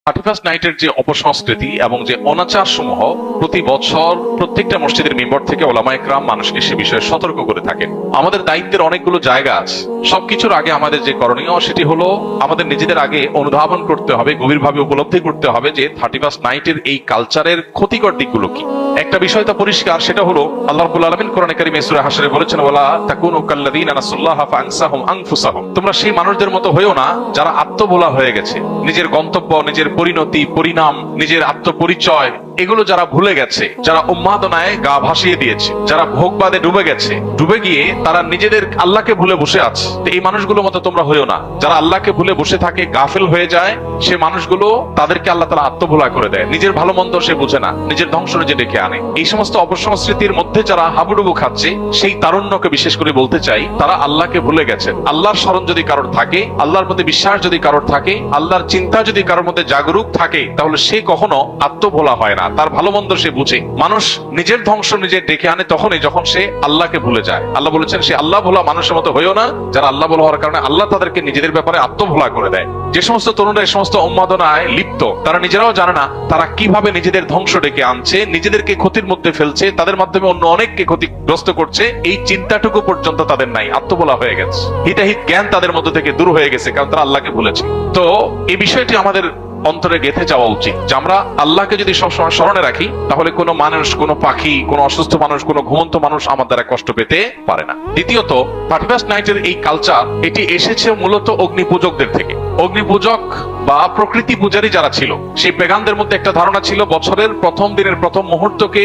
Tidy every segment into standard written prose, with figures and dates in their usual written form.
31st নাইটের যে অপসংস্কৃতি এবং যে অনাচার সমূহ প্রতি বছর প্রত্যেকটা মসজিদের মিম্বর থেকে ওলামায়ে কেরাম মানুষকে সে বিষয়ে সতর্ক করে থাকেন। আমাদের দায়িত্বের অনেকগুলো জায়গা আছে। সবকিছুর আগে আমাদের যে করণীয় সেটি হলো আমাদের নিজেদের আগে অনুধাবন করতে হবে, গভীরভাবে উপলব্ধি করতে হবে যে 31st নাইটের এই কালচারের ক্ষতিকর দিকগুলো কি। একটা বিষয় তো পরিষ্কার, সেটা হলো আল্লাহ রাব্বুল আলামিন কোরআনে কারীমে সূরা হাশরে বলেছেন, ওয়ালা তাকুনু কাল্লাযীনা নাসুল্লাহা ফাআনসাহুম আনফুসাহুম। তোমরা সেই মানুষদের মতো হইও না যারা আত্মভোলা হয়ে গেছে, নিজের গন্তব্য, নিজের পরিণতি, পরিণাম, নিজের আত্মপরিচয় এগুলো যারা ভুলে গেছে, যারা উন্মাদনায় গা ভাসিয়ে দিয়েছে, যারা ভোগবাদে ডুবে গেছে, ডুবে গিয়ে তারা নিজেদের আল্লাহকে ভুলে বসে আছে। তো এই মানুষগুলো মতো তোমরা হইও না। যারা আল্লাহকে ভুলে বসে থাকে, গাফেল হয়ে যায়, সে মানুষগুলো তাদেরকে আল্লাহ তাআলা আত্মভোলা করে দেয়। নিজের ভালো মন্দ সে বুঝে না, নিজের ধ্বংস নিজে ডেকে আনে। এই সমস্ত অপসংস্কৃতির মধ্যে যারা হাবুডুবু খাচ্ছে, সেই তারুণ্যকে বিশেষ করে বলতে চাই, তারা আল্লাহকে ভুলে গেছেন। আল্লাহর স্মরণ যদি কারোর থাকে, আল্লাহর প্রতি বিশ্বাস যদি কারোর থাকে, আল্লাহর চিন্তা যদি কারোর মধ্যে জাগরুক থাকে, তাহলে সে কখনো আত্মভোলা হয় না। তার ভালো মন্দ সে বুঝে। মানুষ নিজের ধ্বংস নিজে ডেকে আনে তখনই যখন সে আল্লাহকে ভুলে যায়। আল্লাহ বলেছেন, সে আল্লাহ ভোলা মানুষের মতো হইও না যারা আল্লাহ ভোলা হওয়ার কারণে আল্লাহ তাদেরকে নিজেদের ব্যাপারে আত্মভোলা করে দেয়। যে সমস্ত তরুণরা এই সমস্ত উন্মাদনায় লিপ্ত, তারা নিজেরাও জানে না তারা কিভাবে নিজেদের ধ্বংস ডেকে আনছে, নিজেদেরকে ক্ষতির মধ্যে ফেলছে, তাদের মাধ্যমে অন্য অনেককে ক্ষতিগ্রস্ত করছে। এই চিন্তাটুকু পর্যন্ত তাদের নাই, আত্মভোলা হয়ে গেছে। হিতাহিত জ্ঞান তাদের মধ্যে থেকে দূর হয়ে গেছে, কারণ তারা আল্লাহকে ভুলেছে। তো এই বিষয়টি আমাদের অন্তরে গেঁথে যাওয়া উচিত যে আমরা আল্লাহকে যদি সবসময় স্মরণে রাখি, তাহলে কোনো মানুষ, কোনো পাখি, কোনো অসুস্থ মানুষ, কোনো ঘুমন্ত মানুষ আমার দ্বারা কষ্ট পেতে পারে না। দ্বিতীয়ত, 31st নাইটের এই কালচার এটি এসেছে মূলত অগ্নি পূজকদের থেকে। অগ্নি পূজক বা প্রকৃতি পূজারী যারা ছিল, সেই পেগানদের মধ্যে একটা ধারণা ছিল বছরের প্রথম দিনের প্রথম মুহূর্তকে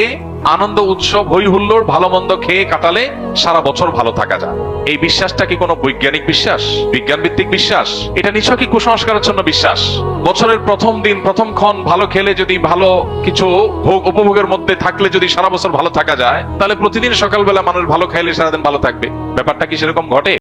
আনন্দ, উৎসব, হই হুল্লোড়, ভালো মন্দ খেয়ে কাটালে সারা বছর ভালো থাকা যায়। এই বিশ্বাসটা কি কোনো বৈজ্ঞানিক বিশ্বাস, বিজ্ঞান ভিত্তিক বিশ্বাস? এটা নিছকই কুসংস্কারের জন্য বিশ্বাস। বছরের প্রথম দিন, প্রথম ক্ষণ ভালো খেলে, যদি ভালো কিছু ভোগ উপভোগের মধ্যে থাকলে যদি সারা বছর ভালো থাকা যায়, তাহলে প্রতিদিন সকালবেলা মানুষ ভালো খাইলে সারাদিন ভালো থাকবে। ব্যাপারটা কি সেরকম ঘটে?